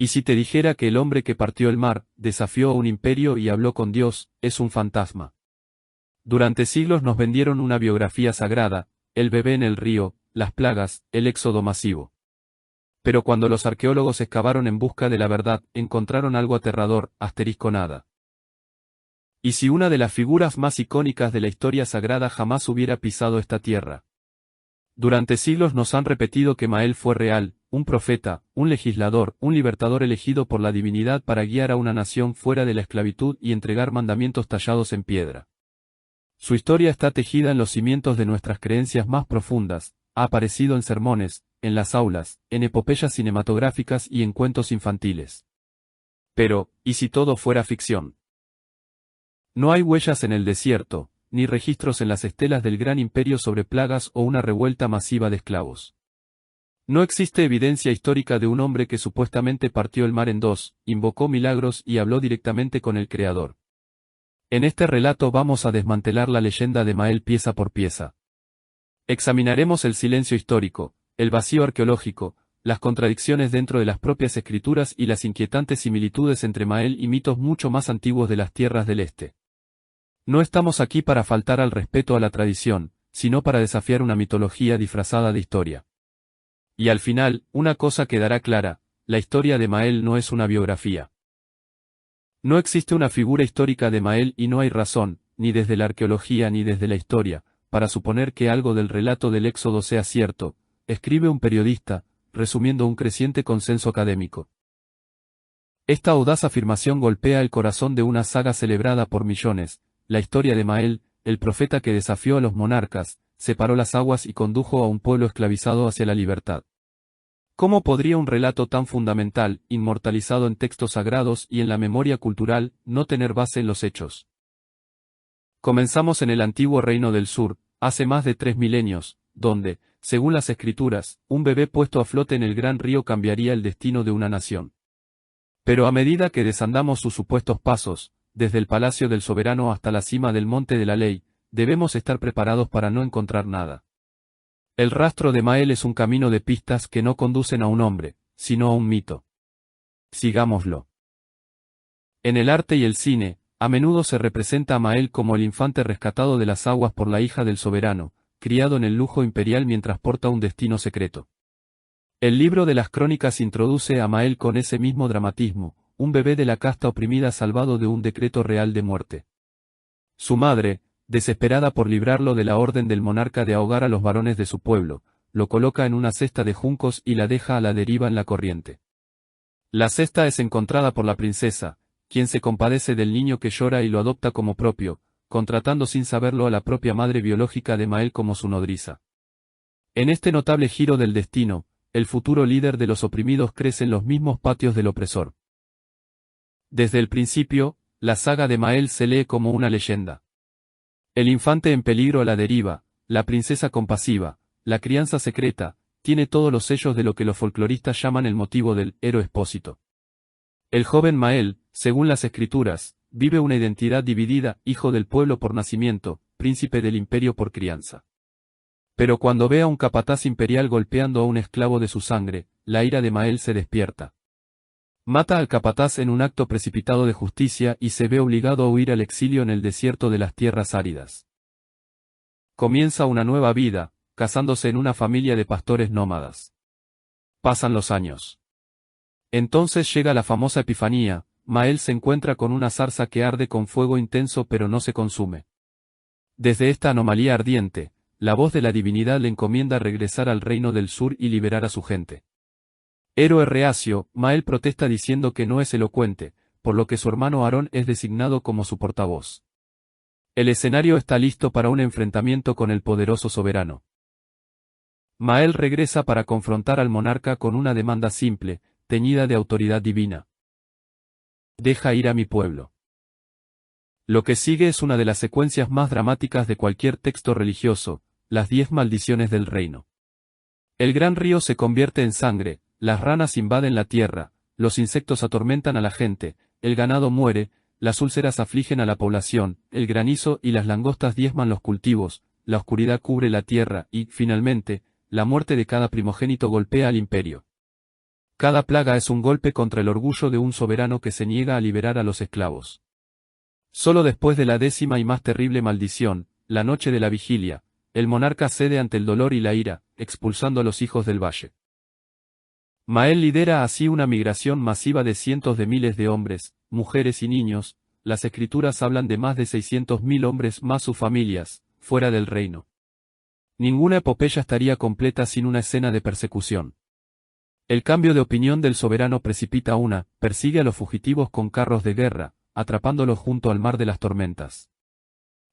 Y si te dijera que el hombre que partió el mar, desafió a un imperio y habló con Dios, es un fantasma. Durante siglos nos vendieron una biografía sagrada, el bebé en el río, las plagas, el éxodo masivo. Pero cuando los arqueólogos excavaron en busca de la verdad, encontraron algo aterrador, asterisco nada. ¿Y si una de las figuras más icónicas de la historia sagrada jamás hubiera pisado esta tierra? Durante siglos nos han repetido que Mael fue real, un profeta, un legislador, un libertador elegido por la divinidad para guiar a una nación fuera de la esclavitud y entregar mandamientos tallados en piedra. Su historia está tejida en los cimientos de nuestras creencias más profundas, ha aparecido en sermones, en las aulas, en epopeyas cinematográficas y en cuentos infantiles. Pero, ¿y si todo fuera ficción? No hay huellas en el desierto, ni registros en las estelas del gran imperio sobre plagas o una revuelta masiva de esclavos. No existe evidencia histórica de un hombre que supuestamente partió el mar en dos, invocó milagros y habló directamente con el Creador. En este relato vamos a desmantelar la leyenda de Mael pieza por pieza. Examinaremos el silencio histórico, el vacío arqueológico, las contradicciones dentro de las propias escrituras y las inquietantes similitudes entre Mael y mitos mucho más antiguos de las tierras del este. No estamos aquí para faltar al respeto a la tradición, sino para desafiar una mitología disfrazada de historia. Y al final, una cosa quedará clara, la historia de Mael no es una biografía. No existe una figura histórica de Mael y no hay razón, ni desde la arqueología ni desde la historia, para suponer que algo del relato del Éxodo sea cierto, escribe un periodista, resumiendo un creciente consenso académico. Esta audaz afirmación golpea el corazón de una saga celebrada por millones, la historia de Mael, el profeta que desafió a los monarcas, separó las aguas y condujo a un pueblo esclavizado hacia la libertad. ¿Cómo podría un relato tan fundamental, inmortalizado en textos sagrados y en la memoria cultural, no tener base en los hechos? Comenzamos en el antiguo Reino del Sur, hace más de 3 milenios, donde, según las escrituras, un bebé puesto a flote en el gran río cambiaría el destino de una nación. Pero a medida que desandamos sus supuestos pasos, desde el palacio del soberano hasta la cima del monte de la ley, debemos estar preparados para no encontrar nada. El rastro de Mael es un camino de pistas que no conducen a un hombre, sino a un mito. Sigámoslo. En el arte y el cine, a menudo se representa a Mael como el infante rescatado de las aguas por la hija del soberano, criado en el lujo imperial mientras porta un destino secreto. El libro de las crónicas introduce a Mael con ese mismo dramatismo, un bebé de la casta oprimida salvado de un decreto real de muerte. Su madre, desesperada por librarlo de la orden del monarca de ahogar a los varones de su pueblo, lo coloca en una cesta de juncos y la deja a la deriva en la corriente. La cesta es encontrada por la princesa, quien se compadece del niño que llora y lo adopta como propio, contratando sin saberlo a la propia madre biológica de Mael como su nodriza. En este notable giro del destino, el futuro líder de los oprimidos crece en los mismos patios del opresor. Desde el principio, la saga de Mael se lee como una leyenda. El infante en peligro a la deriva, la princesa compasiva, la crianza secreta, tiene todos los sellos de lo que los folcloristas llaman el motivo del héroe expósito. El joven Mael, según las escrituras, vive una identidad dividida, hijo del pueblo por nacimiento, príncipe del imperio por crianza. Pero cuando ve a un capataz imperial golpeando a un esclavo de su sangre, la ira de Mael se despierta. Mata al capataz en un acto precipitado de justicia y se ve obligado a huir al exilio en el desierto de las tierras áridas. Comienza una nueva vida, casándose en una familia de pastores nómadas. Pasan los años. Entonces llega la famosa Epifanía, Mael se encuentra con una zarza que arde con fuego intenso pero no se consume. Desde esta anomalía ardiente, la voz de la divinidad le encomienda regresar al reino del sur y liberar a su gente. Héroe reacio, Mael protesta diciendo que no es elocuente, por lo que su hermano Aarón es designado como su portavoz. El escenario está listo para un enfrentamiento con el poderoso soberano. Mael regresa para confrontar al monarca con una demanda simple, teñida de autoridad divina. Deja ir a mi pueblo. Lo que sigue es una de las secuencias más dramáticas de cualquier texto religioso, las 10 maldiciones del reino. El gran río se convierte en sangre, las ranas invaden la tierra, los insectos atormentan a la gente, el ganado muere, las úlceras afligen a la población, el granizo y las langostas diezman los cultivos, la oscuridad cubre la tierra y, finalmente, la muerte de cada primogénito golpea al imperio. Cada plaga es un golpe contra el orgullo de un soberano que se niega a liberar a los esclavos. Solo después de la 10ª y más terrible maldición, la noche de la vigilia, el monarca cede ante el dolor y la ira, expulsando a los hijos del valle. Mael lidera así una migración masiva de cientos de miles de hombres, mujeres y niños. Las escrituras hablan de más de 600.000 hombres más sus familias, fuera del reino. Ninguna epopeya estaría completa sin una escena de persecución. El cambio de opinión del soberano precipita persigue a los fugitivos con carros de guerra, atrapándolos junto al mar de las tormentas.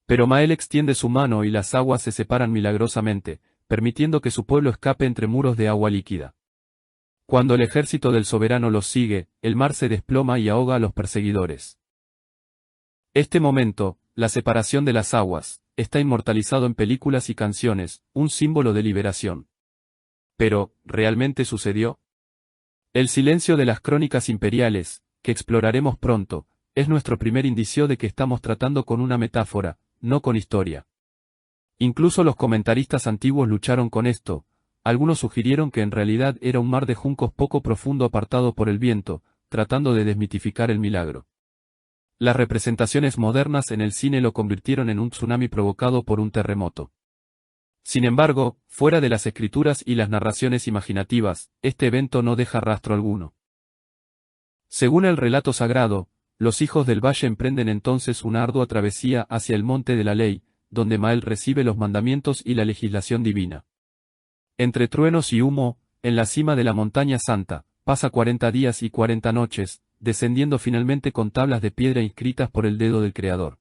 Pero Mael extiende su mano y las aguas se separan milagrosamente, permitiendo que su pueblo escape entre muros de agua líquida. Cuando el ejército del soberano los sigue, el mar se desploma y ahoga a los perseguidores. Este momento, la separación de las aguas, está inmortalizado en películas y canciones, un símbolo de liberación. Pero, ¿realmente sucedió? El silencio de las crónicas imperiales, que exploraremos pronto, es nuestro primer indicio de que estamos tratando con una metáfora, no con historia. Incluso los comentaristas antiguos lucharon con esto. Algunos sugirieron que en realidad era un mar de juncos poco profundo apartado por el viento, tratando de desmitificar el milagro. Las representaciones modernas en el cine lo convirtieron en un tsunami provocado por un terremoto. Sin embargo, fuera de las escrituras y las narraciones imaginativas, este evento no deja rastro alguno. Según el relato sagrado, los hijos del valle emprenden entonces una ardua travesía hacia el monte de la ley, donde Mael recibe los mandamientos y la legislación divina. Entre truenos y humo, en la cima de la montaña santa, pasa 40 días y 40 noches, descendiendo finalmente con tablas de piedra inscritas por el dedo del Creador.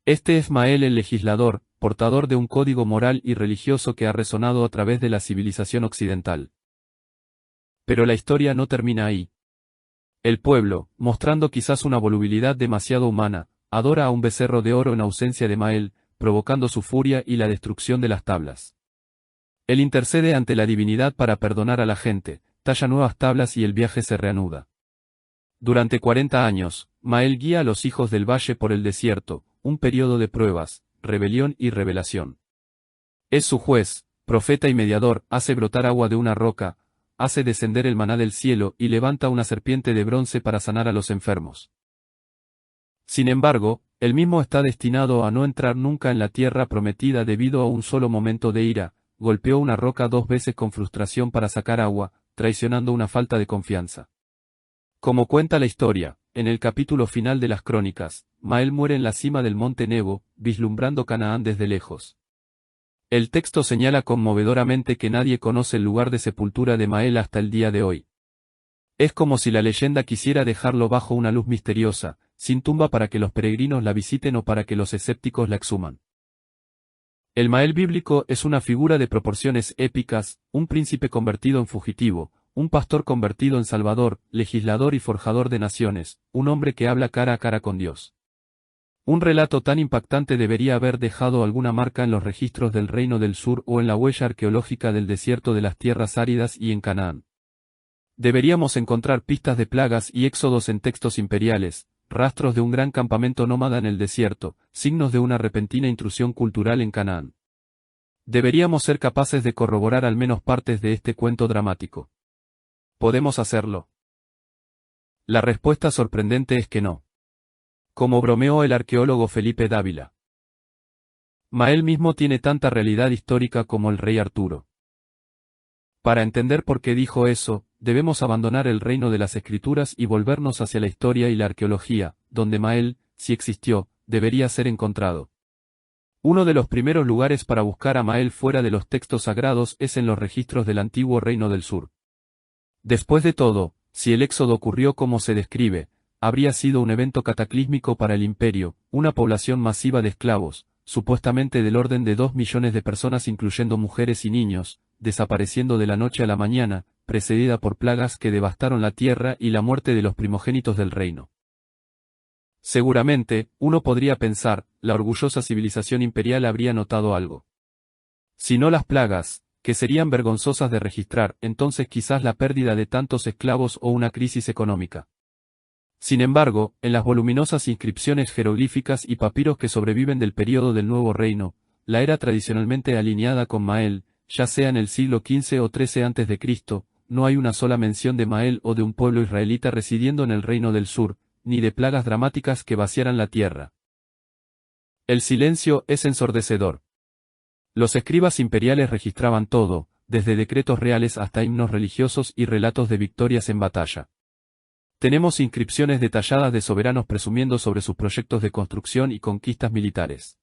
Este es Mael el legislador, portador de un código moral y religioso que ha resonado a través de la civilización occidental. Pero la historia no termina ahí. El pueblo, mostrando quizás una volubilidad demasiado humana, adora a un becerro de oro en ausencia de Mael, provocando su furia y la destrucción de las tablas. Él intercede ante la divinidad para perdonar a la gente, talla nuevas tablas y el viaje se reanuda. Durante 40 años, Mael guía a los hijos del valle por el desierto, un periodo de pruebas, rebelión y revelación. Es su juez, profeta y mediador, hace brotar agua de una roca, hace descender el maná del cielo y levanta una serpiente de bronce para sanar a los enfermos. Sin embargo, él mismo está destinado a no entrar nunca en la tierra prometida debido a un solo momento de ira. Golpeó una roca 2 veces con frustración para sacar agua, traicionando una falta de confianza. Como cuenta la historia, en el capítulo final de las crónicas, Mael muere en la cima del monte Nebo, vislumbrando Canaán desde lejos. El texto señala conmovedoramente que nadie conoce el lugar de sepultura de Mael hasta el día de hoy. Es como si la leyenda quisiera dejarlo bajo una luz misteriosa, sin tumba para que los peregrinos la visiten o para que los escépticos la exhuman. El Mael bíblico es una figura de proporciones épicas, un príncipe convertido en fugitivo, un pastor convertido en salvador, legislador y forjador de naciones, un hombre que habla cara a cara con Dios. Un relato tan impactante debería haber dejado alguna marca en los registros del Reino del Sur o en la huella arqueológica del desierto de las tierras áridas y en Canaán. Deberíamos encontrar pistas de plagas y éxodos en textos imperiales, rastros de un gran campamento nómada en el desierto, signos de una repentina intrusión cultural en Canaán. Deberíamos ser capaces de corroborar al menos partes de este cuento dramático. ¿Podemos hacerlo? La respuesta sorprendente es que no. Como bromeó el arqueólogo Felipe Dávila. Mael mismo tiene tanta realidad histórica como el rey Arturo. Para entender por qué dijo eso, debemos abandonar el reino de las escrituras y volvernos hacia la historia y la arqueología, donde Mael, si existió, debería ser encontrado. Uno de los primeros lugares para buscar a Mael fuera de los textos sagrados es en los registros del antiguo Reino del Sur. Después de todo, si el éxodo ocurrió como se describe, habría sido un evento cataclísmico para el imperio, una población masiva de esclavos, supuestamente del orden de 2 millones de personas incluyendo mujeres y niños, desapareciendo de la noche a la mañana, precedida por plagas que devastaron la tierra y la muerte de los primogénitos del reino. Seguramente, uno podría pensar, la orgullosa civilización imperial habría notado algo. Si no las plagas, que serían vergonzosas de registrar, entonces quizás la pérdida de tantos esclavos o una crisis económica. Sin embargo, en las voluminosas inscripciones jeroglíficas y papiros que sobreviven del período del Nuevo Reino, la era tradicionalmente alineada con Mael, ya sea en el siglo XV o XIII a.C., no hay una sola mención de Mael o de un pueblo israelita residiendo en el reino del sur, ni de plagas dramáticas que vaciaran la tierra. El silencio es ensordecedor. Los escribas imperiales registraban todo, desde decretos reales hasta himnos religiosos y relatos de victorias en batalla. Tenemos inscripciones detalladas de soberanos presumiendo sobre sus proyectos de construcción y conquistas militares.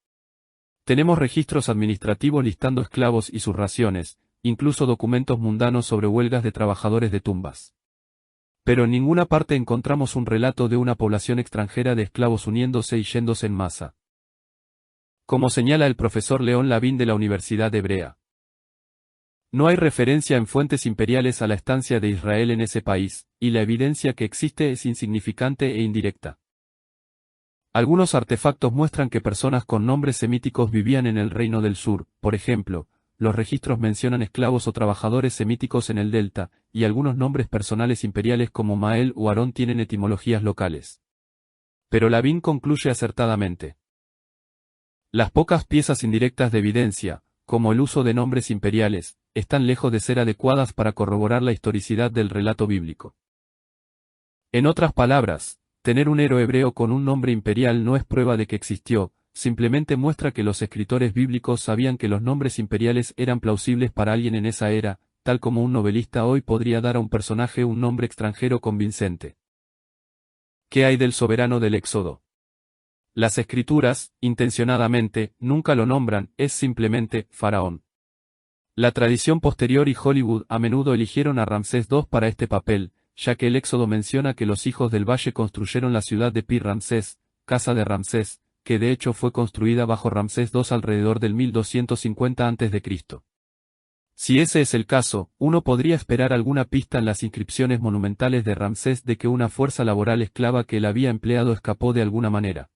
Tenemos registros administrativos listando esclavos y sus raciones, incluso documentos mundanos sobre huelgas de trabajadores de tumbas. Pero en ninguna parte encontramos un relato de una población extranjera de esclavos uniéndose y yéndose en masa. Como señala el profesor León Lavín de la Universidad Hebrea. No hay referencia en fuentes imperiales a la estancia de Israel en ese país, y la evidencia que existe es insignificante e indirecta. Algunos artefactos muestran que personas con nombres semíticos vivían en el Reino del Sur, por ejemplo, los registros mencionan esclavos o trabajadores semíticos en el delta, y algunos nombres personales imperiales como Mael o Aarón tienen etimologías locales. Pero Lavín concluye acertadamente. Las pocas piezas indirectas de evidencia, como el uso de nombres imperiales, están lejos de ser adecuadas para corroborar la historicidad del relato bíblico. En otras palabras, tener un héroe hebreo con un nombre imperial no es prueba de que existió, simplemente muestra que los escritores bíblicos sabían que los nombres imperiales eran plausibles para alguien en esa era, tal como un novelista hoy podría dar a un personaje un nombre extranjero convincente. ¿Qué hay del soberano del Éxodo? Las escrituras, intencionadamente, nunca lo nombran, es simplemente Faraón. La tradición posterior y Hollywood a menudo eligieron a Ramsés II para este papel, ya que el Éxodo menciona que los hijos del valle construyeron la ciudad de Pi-Ramsés, casa de Ramsés, que de hecho fue construida bajo Ramsés II alrededor del 1250 a.C. Si ese es el caso, uno podría esperar alguna pista en las inscripciones monumentales de Ramsés de que una fuerza laboral esclava que él había empleado escapó de alguna manera.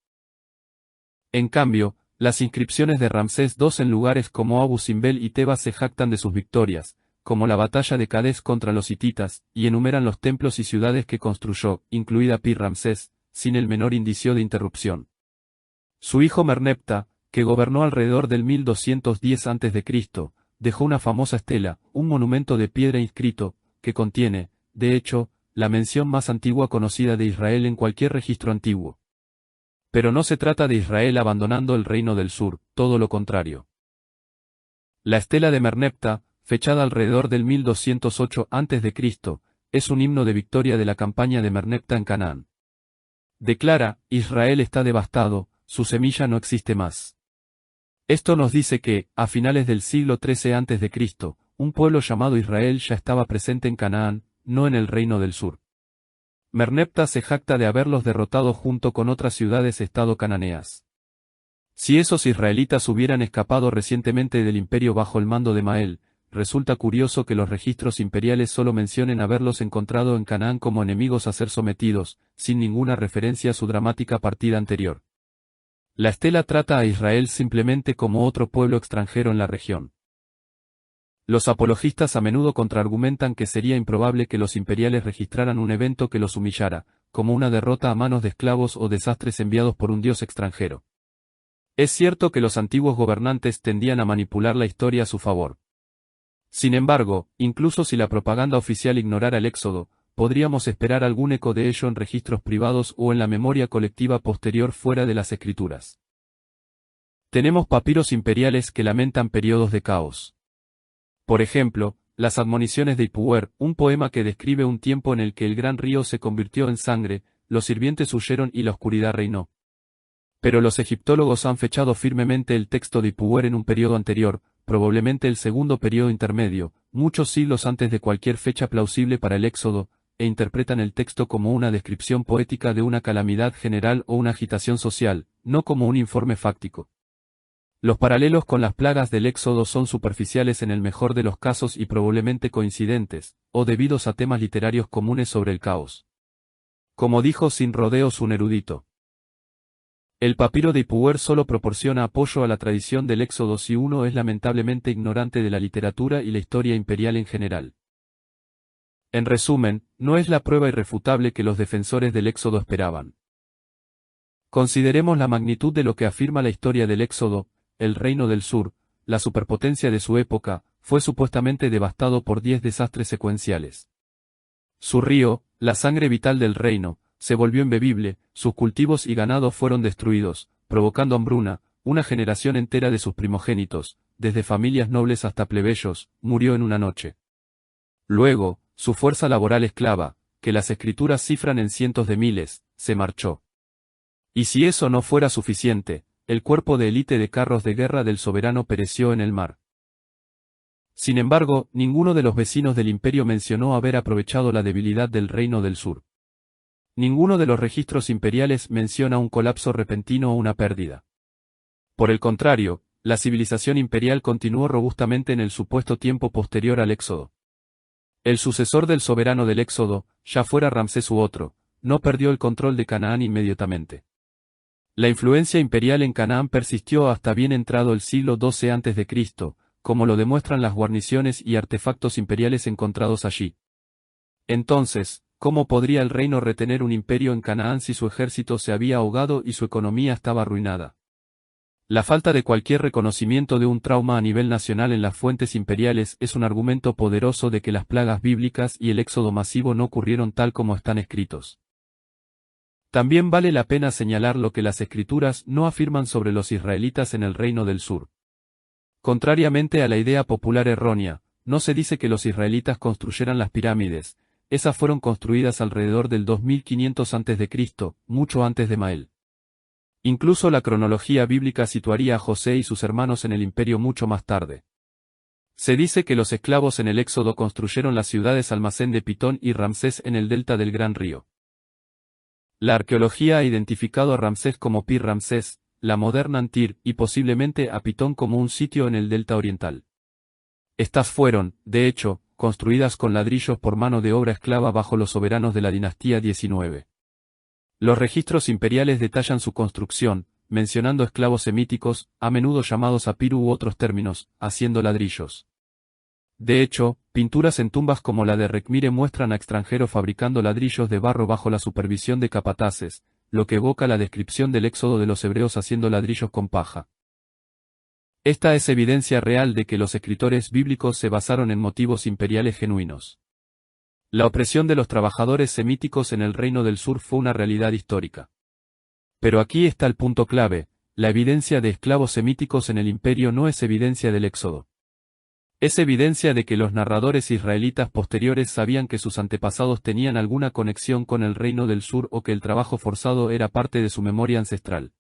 En cambio, las inscripciones de Ramsés II en lugares como Abu Simbel y Tebas se jactan de sus victorias, como la batalla de Cadés contra los hititas, y enumeran los templos y ciudades que construyó, incluida Pi-Ramsés, sin el menor indicio de interrupción. Su hijo Merneptah, que gobernó alrededor del 1210 a.C., dejó una famosa estela, un monumento de piedra inscrito, que contiene, de hecho, la mención más antigua conocida de Israel en cualquier registro antiguo. Pero no se trata de Israel abandonando el reino del sur, todo lo contrario. La estela de Merneptah, fechada alrededor del 1208 a.C., es un himno de victoria de la campaña de Merneptah en Canaán. Declara, Israel está devastado, su semilla no existe más. Esto nos dice que, a finales del siglo XIII a.C., un pueblo llamado Israel ya estaba presente en Canaán, no en el reino del sur. Merneptah se jacta de haberlos derrotado junto con otras ciudades-estado cananeas. Si esos israelitas hubieran escapado recientemente del imperio bajo el mando de Mael, resulta curioso que los registros imperiales solo mencionen haberlos encontrado en Canaán como enemigos a ser sometidos, sin ninguna referencia a su dramática partida anterior. La estela trata a Israel simplemente como otro pueblo extranjero en la región. Los apologistas a menudo contraargumentan que sería improbable que los imperiales registraran un evento que los humillara, como una derrota a manos de esclavos o desastres enviados por un dios extranjero. Es cierto que los antiguos gobernantes tendían a manipular la historia a su favor. Sin embargo, incluso si la propaganda oficial ignorara el Éxodo, podríamos esperar algún eco de ello en registros privados o en la memoria colectiva posterior fuera de las escrituras. Tenemos papiros imperiales que lamentan periodos de caos. Por ejemplo, las admoniciones de Ipuwer, un poema que describe un tiempo en el que el gran río se convirtió en sangre, los sirvientes huyeron y la oscuridad reinó. Pero los egiptólogos han fechado firmemente el texto de Ipuwer en un periodo anterior, probablemente el segundo periodo intermedio, muchos siglos antes de cualquier fecha plausible para el Éxodo, e interpretan el texto como una descripción poética de una calamidad general o una agitación social, no como un informe fáctico. Los paralelos con las plagas del Éxodo son superficiales en el mejor de los casos y probablemente coincidentes, o debidos a temas literarios comunes sobre el caos. Como dijo sin rodeos un erudito. El papiro de Ipuwer solo proporciona apoyo a la tradición del Éxodo si uno es lamentablemente ignorante de la literatura y la historia imperial en general. En resumen, no es la prueba irrefutable que los defensores del Éxodo esperaban. Consideremos la magnitud de lo que afirma la historia del Éxodo, el reino del sur, la superpotencia de su época, fue supuestamente devastado por 10 desastres secuenciales. Su río, la sangre vital del reino, se volvió imbebible, sus cultivos y ganado fueron destruidos, provocando hambruna, una generación entera de sus primogénitos, desde familias nobles hasta plebeyos, murió en una noche. Luego, su fuerza laboral esclava, que las escrituras cifran en cientos de miles, se marchó. Y si eso no fuera suficiente, el cuerpo de élite de carros de guerra del soberano pereció en el mar. Sin embargo, ninguno de los vecinos del imperio mencionó haber aprovechado la debilidad del reino del sur. Ninguno de los registros imperiales menciona un colapso repentino o una pérdida. Por el contrario, la civilización imperial continuó robustamente en el supuesto tiempo posterior al éxodo. El sucesor del soberano del éxodo, ya fuera Ramsés u otro, no perdió el control de Canaán inmediatamente. La influencia imperial en Canaán persistió hasta bien entrado el siglo XII a.C., como lo demuestran las guarniciones y artefactos imperiales encontrados allí. Entonces, ¿cómo podría el reino retener un imperio en Canaán si su ejército se había ahogado y su economía estaba arruinada? La falta de cualquier reconocimiento de un trauma a nivel nacional en las fuentes imperiales es un argumento poderoso de que las plagas bíblicas y el éxodo masivo no ocurrieron tal como están escritos. También vale la pena señalar lo que las escrituras no afirman sobre los israelitas en el reino del sur. Contrariamente a la idea popular errónea, no se dice que los israelitas construyeran las pirámides, esas fueron construidas alrededor del 2500 a.C., mucho antes de Mael. Incluso la cronología bíblica situaría a José y sus hermanos en el imperio mucho más tarde. Se dice que los esclavos en el Éxodo construyeron las ciudades almacén de Pitón y Ramsés en el delta del Gran Río. La arqueología ha identificado a Ramsés como Pir Ramsés, la moderna Antir, y posiblemente a Pitón como un sitio en el delta oriental. Estas fueron, de hecho, construidas con ladrillos por mano de obra esclava bajo los soberanos de la dinastía 19. Los registros imperiales detallan su construcción, mencionando esclavos semíticos, a menudo llamados apir u otros términos, haciendo ladrillos. De hecho, pinturas en tumbas como la de Rekhmire muestran a extranjeros fabricando ladrillos de barro bajo la supervisión de capataces, lo que evoca la descripción del éxodo de los hebreos haciendo ladrillos con paja. Esta es evidencia real de que los escritores bíblicos se basaron en motivos imperiales genuinos. La opresión de los trabajadores semíticos en el reino del sur fue una realidad histórica. Pero aquí está el punto clave: la evidencia de esclavos semíticos en el imperio no es evidencia del éxodo. Es evidencia de que los narradores israelitas posteriores sabían que sus antepasados tenían alguna conexión con el reino del sur o que el trabajo forzado era parte de su memoria ancestral.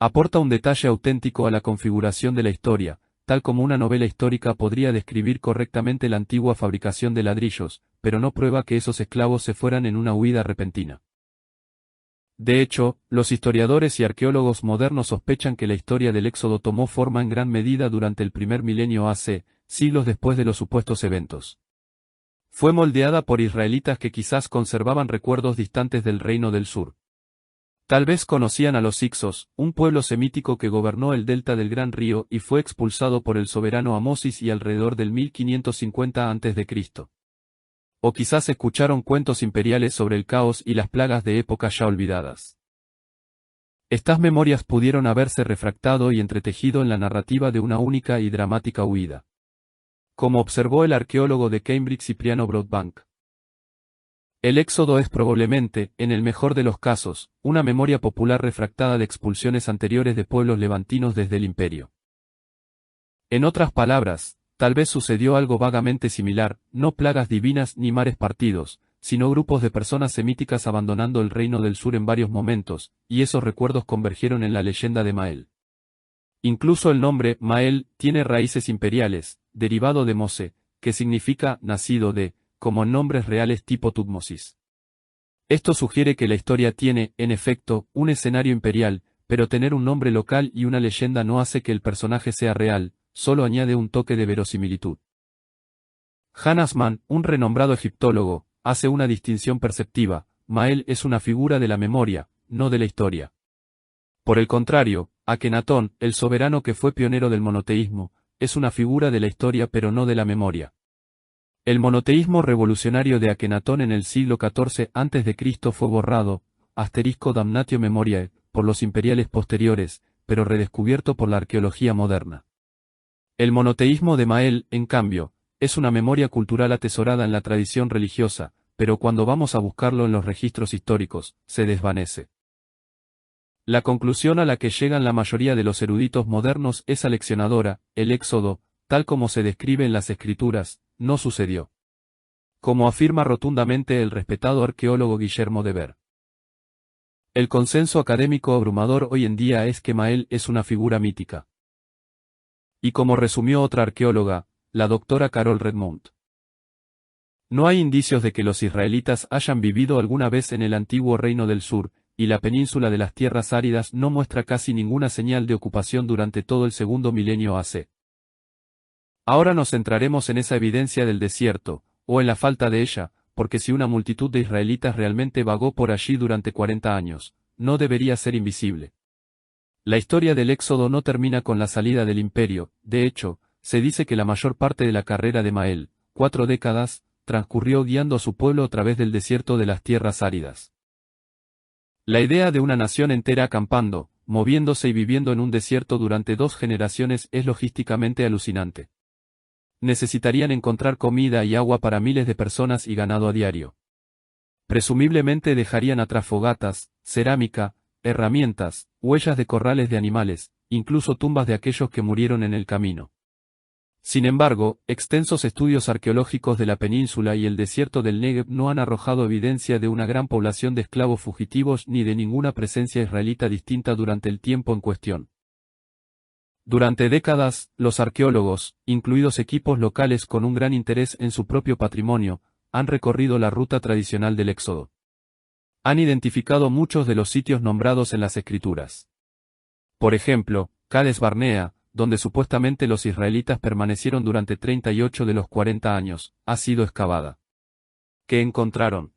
Aporta un detalle auténtico a la configuración de la historia, tal como una novela histórica podría describir correctamente la antigua fabricación de ladrillos, pero no prueba que esos esclavos se fueran en una huida repentina. De hecho, los historiadores y arqueólogos modernos sospechan que la historia del éxodo tomó forma en gran medida durante el primer milenio AC, siglos después de los supuestos eventos. Fue moldeada por israelitas que quizás conservaban recuerdos distantes del reino del sur. Tal vez conocían a los Hicsos, un pueblo semítico que gobernó el delta del Gran Río y fue expulsado por el soberano Amosis y alrededor del 1550 a.C. O quizás escucharon cuentos imperiales sobre el caos y las plagas de épocas ya olvidadas. Estas memorias pudieron haberse refractado y entretejido en la narrativa de una única y dramática huida. Como observó el arqueólogo de Cambridge Cipriano Broadbank. El éxodo es probablemente, en el mejor de los casos, una memoria popular refractada de expulsiones anteriores de pueblos levantinos desde el imperio. En otras palabras, tal vez sucedió algo vagamente similar, no plagas divinas ni mares partidos, sino grupos de personas semíticas abandonando el reino del sur en varios momentos, y esos recuerdos convergieron en la leyenda de Mael. Incluso el nombre Mael tiene raíces imperiales, derivado de Mose, que significa nacido de, como en nombres reales tipo Tutmosis. Esto sugiere que la historia tiene, en efecto, un escenario imperial, pero tener un nombre local y una leyenda no hace que el personaje sea real, solo añade un toque de verosimilitud. Hannes Mann, un renombrado egiptólogo, hace una distinción perceptiva: Mael es una figura de la memoria, no de la historia. Por el contrario, Akenatón, el soberano que fue pionero del monoteísmo, es una figura de la historia pero no de la memoria. El monoteísmo revolucionario de Akenatón en el siglo XIV a.C. fue borrado, damnatio memoriae, por los imperiales posteriores, pero redescubierto por la arqueología moderna. El monoteísmo de Mael, en cambio, es una memoria cultural atesorada en la tradición religiosa, pero cuando vamos a buscarlo en los registros históricos, se desvanece. La conclusión a la que llegan la mayoría de los eruditos modernos es aleccionadora: el éxodo, tal como se describe en las escrituras, no sucedió. Como afirma rotundamente el respetado arqueólogo Guillermo de Ver. El consenso académico abrumador hoy en día es que Mael es una figura mítica. Y como resumió otra arqueóloga, la doctora Carol Redmond, no hay indicios de que los israelitas hayan vivido alguna vez en el antiguo Reino del Sur, y la península de las tierras áridas no muestra casi ninguna señal de ocupación durante todo el segundo milenio AC. Ahora nos centraremos en esa evidencia del desierto, o en la falta de ella, porque si una multitud de israelitas realmente vagó por allí durante 40 años, no debería ser invisible. La historia del Éxodo no termina con la salida del imperio. De hecho, se dice que la mayor parte de la carrera de Mael, 4 décadas, transcurrió guiando a su pueblo a través del desierto de las tierras áridas. La idea de una nación entera acampando, moviéndose y viviendo en un desierto durante 2 generaciones es logísticamente alucinante. Necesitarían encontrar comida y agua para miles de personas y ganado a diario. Presumiblemente dejarían atrás fogatas, cerámica, herramientas, huellas de corrales de animales, incluso tumbas de aquellos que murieron en el camino. Sin embargo, extensos estudios arqueológicos de la península y el desierto del Negev no han arrojado evidencia de una gran población de esclavos fugitivos ni de ninguna presencia israelita distinta durante el tiempo en cuestión. Durante décadas, los arqueólogos, incluidos equipos locales con un gran interés en su propio patrimonio, han recorrido la ruta tradicional del Éxodo. Han identificado muchos de los sitios nombrados en las escrituras. Por ejemplo, Cades Barnea, donde supuestamente los israelitas permanecieron durante 38 de los 40 años, ha sido excavada. ¿Qué encontraron?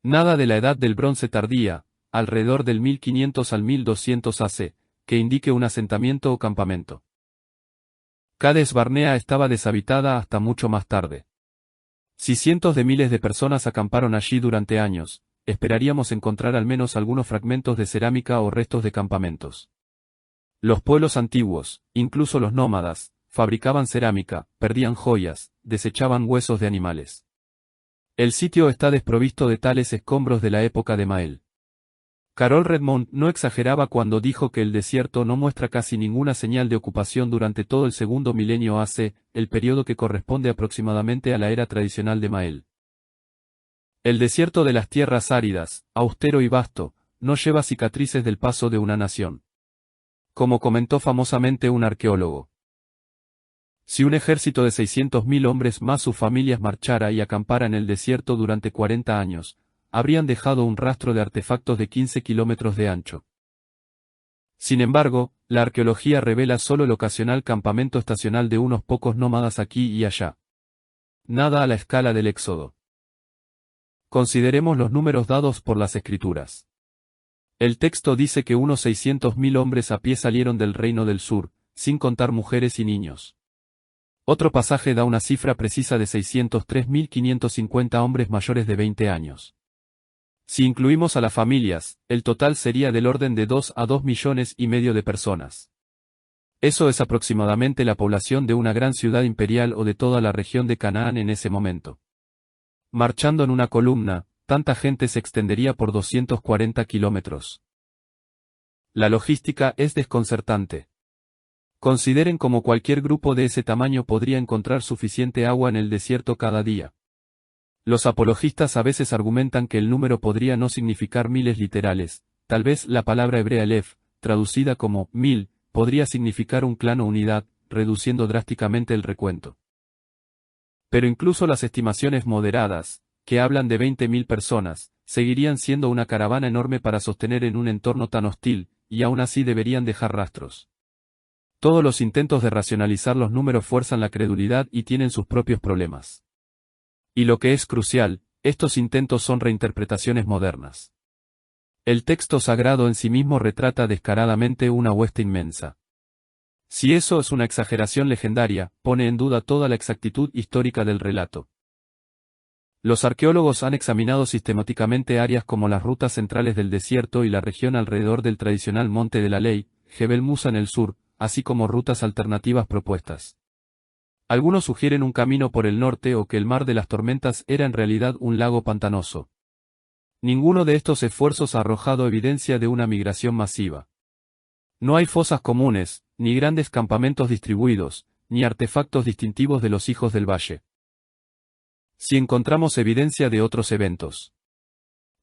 Nada de la edad del bronce tardía, alrededor del 1500 al 1200 AC, que indique un asentamiento o campamento. Cades Barnea estaba deshabitada hasta mucho más tarde. Si cientos de miles de personas acamparon allí durante años, esperaríamos encontrar al menos algunos fragmentos de cerámica o restos de campamentos. Los pueblos antiguos, incluso los nómadas, fabricaban cerámica, perdían joyas, desechaban huesos de animales. El sitio está desprovisto de tales escombros de la época de Mael. Carol Redmond no exageraba cuando dijo que el desierto no muestra casi ninguna señal de ocupación durante todo el segundo milenio AC, el periodo que corresponde aproximadamente a la era tradicional de Mael. El desierto de las tierras áridas, austero y vasto, no lleva cicatrices del paso de una nación. Como comentó famosamente un arqueólogo. Si un ejército de 600.000 hombres más sus familias marchara y acampara en el desierto durante 40 años, habrían dejado un rastro de artefactos de 15 kilómetros de ancho. Sin embargo, la arqueología revela solo el ocasional campamento estacional de unos pocos nómadas aquí y allá. Nada a la escala del Éxodo. Consideremos los números dados por las escrituras. El texto dice que unos 600.000 hombres a pie salieron del Reino del Sur, sin contar mujeres y niños. Otro pasaje da una cifra precisa de 603.550 hombres mayores de 20 años. Si incluimos a las familias, el total sería del orden de 2 a 2,5 millones de personas. Eso es aproximadamente la población de una gran ciudad imperial o de toda la región de Canaán en ese momento. Marchando en una columna, tanta gente se extendería por 240 kilómetros. La logística es desconcertante. Consideren cómo cualquier grupo de ese tamaño podría encontrar suficiente agua en el desierto cada día. Los apologistas a veces argumentan que el número podría no significar miles literales, tal vez la palabra hebrea elef, traducida como 1000, podría significar un clan o unidad, reduciendo drásticamente el recuento. Pero incluso las estimaciones moderadas, que hablan de 20.000 personas, seguirían siendo una caravana enorme para sostener en un entorno tan hostil, y aún así deberían dejar rastros. Todos los intentos de racionalizar los números fuerzan la credulidad y tienen sus propios problemas. Y lo que es crucial, estos intentos son reinterpretaciones modernas. El texto sagrado en sí mismo retrata descaradamente una hueste inmensa. Si eso es una exageración legendaria, pone en duda toda la exactitud histórica del relato. Los arqueólogos han examinado sistemáticamente áreas como las rutas centrales del desierto y la región alrededor del tradicional Monte de la Ley, Jebel Musa en el sur, así como rutas alternativas propuestas. Algunos sugieren un camino por el norte o que el mar de las tormentas era en realidad un lago pantanoso. Ninguno de estos esfuerzos ha arrojado evidencia de una migración masiva. No hay fosas comunes, ni grandes campamentos distribuidos, ni artefactos distintivos de los hijos del valle. Si encontramos evidencia de otros eventos.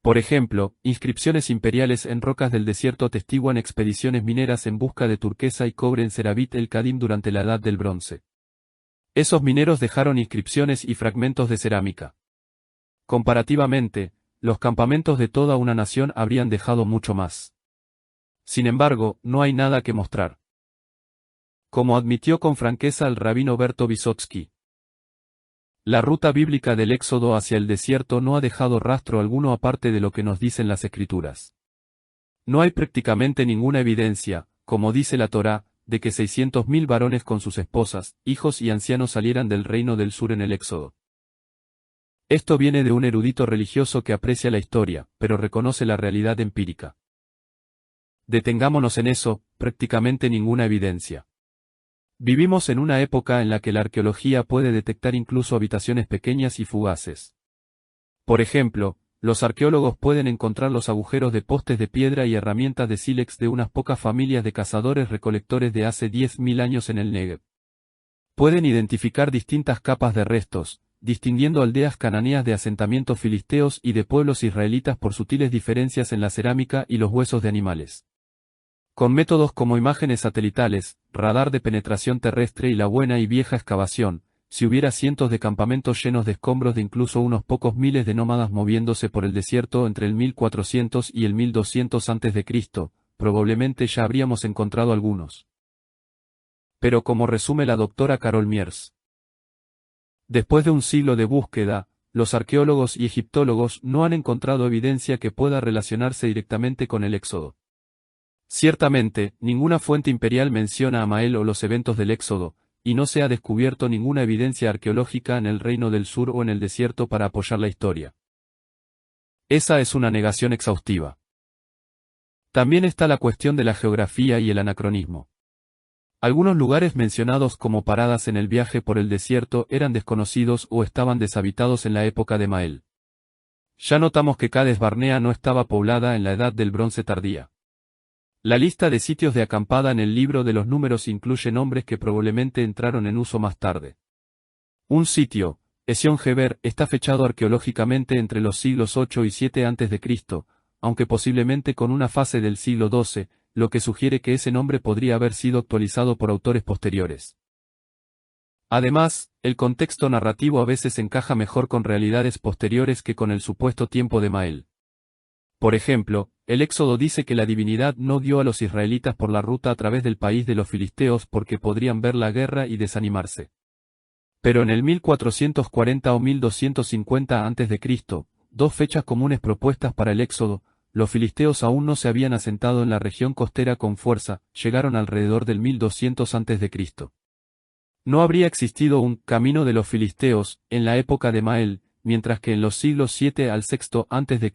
Por ejemplo, inscripciones imperiales en rocas del desierto atestiguan expediciones mineras en busca de turquesa y cobre en Serabit el Kadim durante la Edad del Bronce. Esos mineros dejaron inscripciones y fragmentos de cerámica. Comparativamente, los campamentos de toda una nación habrían dejado mucho más. Sin embargo, no hay nada que mostrar. Como admitió con franqueza el rabino Berto Vysotsky, la ruta bíblica del Éxodo hacia el desierto no ha dejado rastro alguno aparte de lo que nos dicen las Escrituras. No hay prácticamente ninguna evidencia, como dice la Torá, de que 600.000 varones con sus esposas, hijos y ancianos salieran del reino del sur en el Éxodo. Esto viene de un erudito religioso que aprecia la historia, pero reconoce la realidad empírica. Detengámonos en eso, prácticamente ninguna evidencia. Vivimos en una época en la que la arqueología puede detectar incluso habitaciones pequeñas y fugaces. Por ejemplo, los arqueólogos pueden encontrar los agujeros de postes de piedra y herramientas de sílex de unas pocas familias de cazadores-recolectores de hace 10.000 años en el Negev. Pueden identificar distintas capas de restos, distinguiendo aldeas cananeas de asentamientos filisteos y de pueblos israelitas por sutiles diferencias en la cerámica y los huesos de animales. Con métodos como imágenes satelitales, radar de penetración terrestre y la buena y vieja excavación, si hubiera cientos de campamentos llenos de escombros de incluso unos pocos miles de nómadas moviéndose por el desierto entre el 1400 y el 1200 a.C., probablemente ya habríamos encontrado algunos. Pero como resume la doctora Carol Miers, después de un siglo de búsqueda, los arqueólogos y egiptólogos no han encontrado evidencia que pueda relacionarse directamente con el Éxodo. Ciertamente, ninguna fuente imperial menciona a Mael o los eventos del Éxodo, y no se ha descubierto ninguna evidencia arqueológica en el Reino del Sur o en el desierto para apoyar la historia. Esa es una negación exhaustiva. También está la cuestión de la geografía y el anacronismo. Algunos lugares mencionados como paradas en el viaje por el desierto eran desconocidos o estaban deshabitados en la época de Mael. Ya notamos que Cades Barnea no estaba poblada en la Edad del Bronce tardía. La lista de sitios de acampada en el libro de los números incluye nombres que probablemente entraron en uso más tarde. Un sitio, Ezion Geber, está fechado arqueológicamente entre los siglos 8 y 7 a.C., aunque posiblemente con una fase del siglo XII, lo que sugiere que ese nombre podría haber sido actualizado por autores posteriores. Además, el contexto narrativo a veces encaja mejor con realidades posteriores que con el supuesto tiempo de Mael. Por ejemplo, el Éxodo dice que la divinidad no dio a los israelitas por la ruta a través del país de los filisteos porque podrían ver la guerra y desanimarse. Pero en el 1440 o 1250 a.C., dos fechas comunes propuestas para el Éxodo, los filisteos aún no se habían asentado en la región costera con fuerza, llegaron alrededor del 1200 a.C. No habría existido un «camino de los filisteos» en la época de Mael, mientras que en los siglos 7 al 6 a.C.,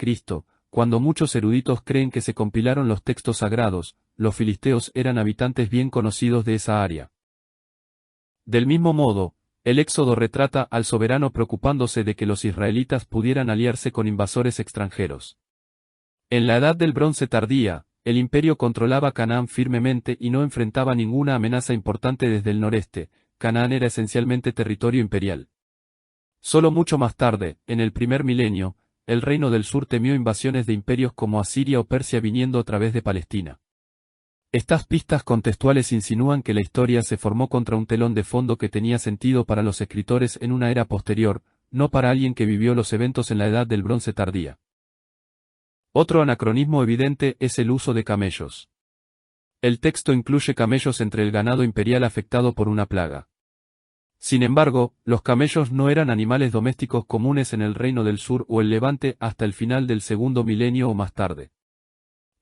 cuando muchos eruditos creen que se compilaron los textos sagrados, los filisteos eran habitantes bien conocidos de esa área. Del mismo modo, el Éxodo retrata al soberano preocupándose de que los israelitas pudieran aliarse con invasores extranjeros. En la Edad del Bronce tardía, el imperio controlaba Canaán firmemente y no enfrentaba ninguna amenaza importante desde el noreste. Canaán era esencialmente territorio imperial. Solo mucho más tarde, en el primer milenio, el reino del sur temió invasiones de imperios como Asiria o Persia viniendo a través de Palestina. Estas pistas contextuales insinúan que la historia se formó contra un telón de fondo que tenía sentido para los escritores en una era posterior, no para alguien que vivió los eventos en la Edad del Bronce tardía. Otro anacronismo evidente es el uso de camellos. El texto incluye camellos entre el ganado imperial afectado por una plaga. Sin embargo, los camellos no eran animales domésticos comunes en el Reino del Sur o el Levante hasta el final del segundo milenio o más tarde.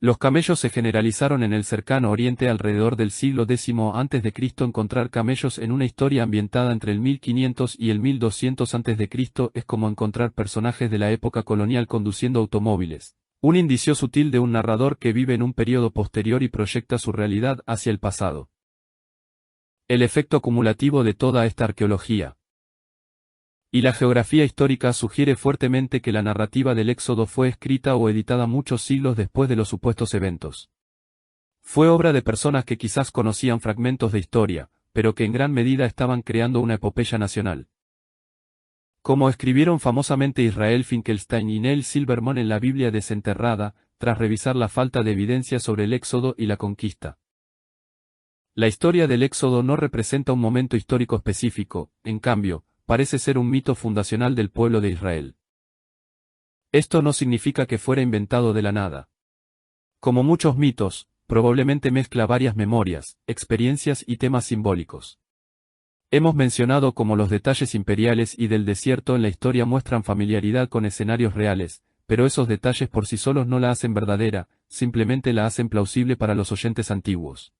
Los camellos se generalizaron en el cercano Oriente alrededor del siglo X a.C. Encontrar camellos en una historia ambientada entre el 1500 y el 1200 a.C. es como encontrar personajes de la época colonial conduciendo automóviles, un indicio sutil de un narrador que vive en un periodo posterior y proyecta su realidad hacia el pasado. El efecto acumulativo de toda esta arqueología y la geografía histórica sugiere fuertemente que la narrativa del Éxodo fue escrita o editada muchos siglos después de los supuestos eventos. Fue obra de personas que quizás conocían fragmentos de historia, pero que en gran medida estaban creando una epopeya nacional. Como escribieron famosamente Israel Finkelstein y Neil Silverman en la Biblia desenterrada, tras revisar la falta de evidencia sobre el Éxodo y la conquista. La historia del Éxodo no representa un momento histórico específico, en cambio, parece ser un mito fundacional del pueblo de Israel. Esto no significa que fuera inventado de la nada. Como muchos mitos, probablemente mezcla varias memorias, experiencias y temas simbólicos. Hemos mencionado cómo los detalles imperiales y del desierto en la historia muestran familiaridad con escenarios reales, pero esos detalles por sí solos no la hacen verdadera, simplemente la hacen plausible para los oyentes antiguos.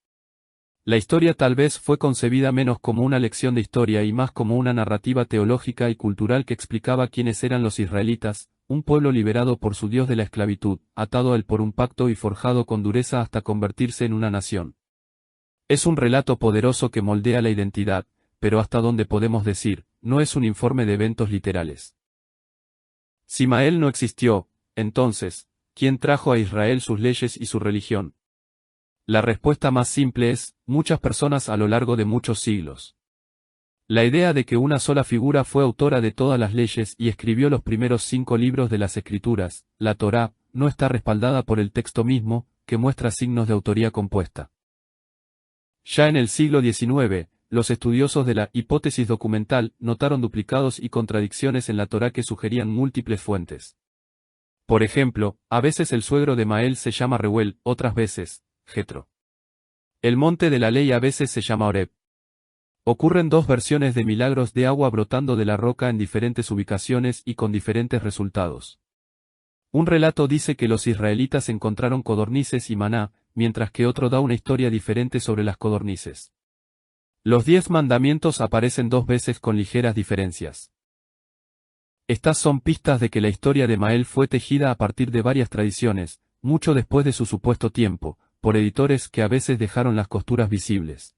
La historia tal vez fue concebida menos como una lección de historia y más como una narrativa teológica y cultural que explicaba quiénes eran los israelitas, un pueblo liberado por su Dios de la esclavitud, atado a él por un pacto y forjado con dureza hasta convertirse en una nación. Es un relato poderoso que moldea la identidad, pero hasta donde podemos decir, no es un informe de eventos literales. Si Mael no existió, entonces, ¿quién trajo a Israel sus leyes y su religión? La respuesta más simple es, muchas personas a lo largo de muchos siglos. La idea de que una sola figura fue autora de todas las leyes y escribió los primeros 5 libros de las Escrituras, la Torá, no está respaldada por el texto mismo, que muestra signos de autoría compuesta. Ya en el siglo XIX, los estudiosos de la hipótesis documental notaron duplicados y contradicciones en la Torá que sugerían múltiples fuentes. Por ejemplo, a veces el suegro de Mael se llama Reuel, otras veces, Jetro. El monte de la ley a veces se llama Horeb. Ocurren 2 versiones de milagros de agua brotando de la roca en diferentes ubicaciones y con diferentes resultados. Un relato dice que los israelitas encontraron codornices y maná, mientras que otro da una historia diferente sobre las codornices. Los 10 mandamientos aparecen 2 veces con ligeras diferencias. Estas son pistas de que la historia de Mael fue tejida a partir de varias tradiciones, mucho después de su supuesto tiempo, por editores que a veces dejaron las costuras visibles.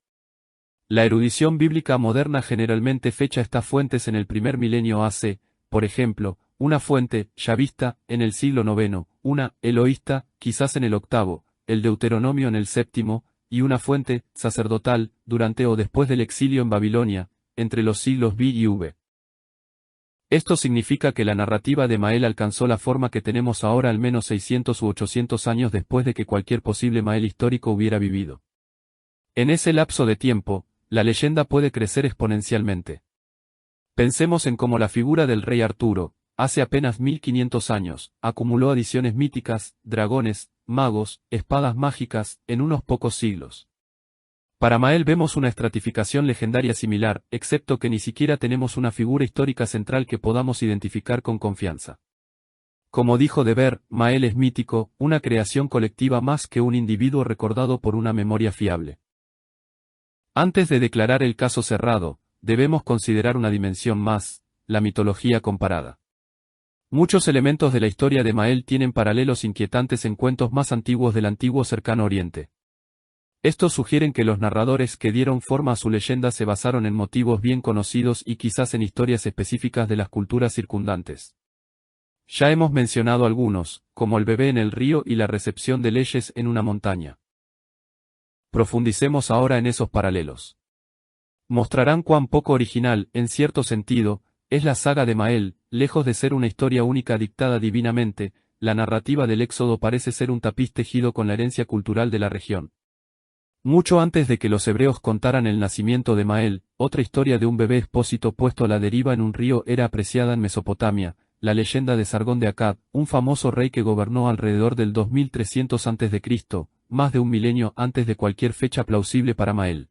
La erudición bíblica moderna generalmente fecha estas fuentes en el primer milenio AC, por ejemplo, una fuente, Yavista, en el siglo IX, una, Eloísta, quizás en el VIII, el Deuteronomio en el VII, y una fuente, sacerdotal, durante o después del exilio en Babilonia, entre los siglos B y V. Esto significa que la narrativa de Mael alcanzó la forma que tenemos ahora al menos 600 u 800 años después de que cualquier posible Mael histórico hubiera vivido. En ese lapso de tiempo, la leyenda puede crecer exponencialmente. Pensemos en cómo la figura del rey Arturo, hace apenas 1500 años, acumuló adiciones míticas, dragones, magos, espadas mágicas, en unos pocos siglos. Para Mael vemos una estratificación legendaria similar, excepto que ni siquiera tenemos una figura histórica central que podamos identificar con confianza. Como dijo De Ver, Mael es mítico, una creación colectiva más que un individuo recordado por una memoria fiable. Antes de declarar el caso cerrado, debemos considerar una dimensión más, la mitología comparada. Muchos elementos de la historia de Mael tienen paralelos inquietantes en cuentos más antiguos del antiguo Cercano Oriente. Estos sugieren que los narradores que dieron forma a su leyenda se basaron en motivos bien conocidos y quizás en historias específicas de las culturas circundantes. Ya hemos mencionado algunos, como el bebé en el río y la recepción de leyes en una montaña. Profundicemos ahora en esos paralelos. Mostrarán cuán poco original, en cierto sentido, es la saga de Mael, lejos de ser una historia única dictada divinamente, la narrativa del Éxodo parece ser un tapiz tejido con la herencia cultural de la región. Mucho antes de que los hebreos contaran el nacimiento de Mael, otra historia de un bebé expósito puesto a la deriva en un río era apreciada en Mesopotamia, la leyenda de Sargón de Akkad, un famoso rey que gobernó alrededor del 2300 a.C., más de un milenio antes de cualquier fecha plausible para Mael.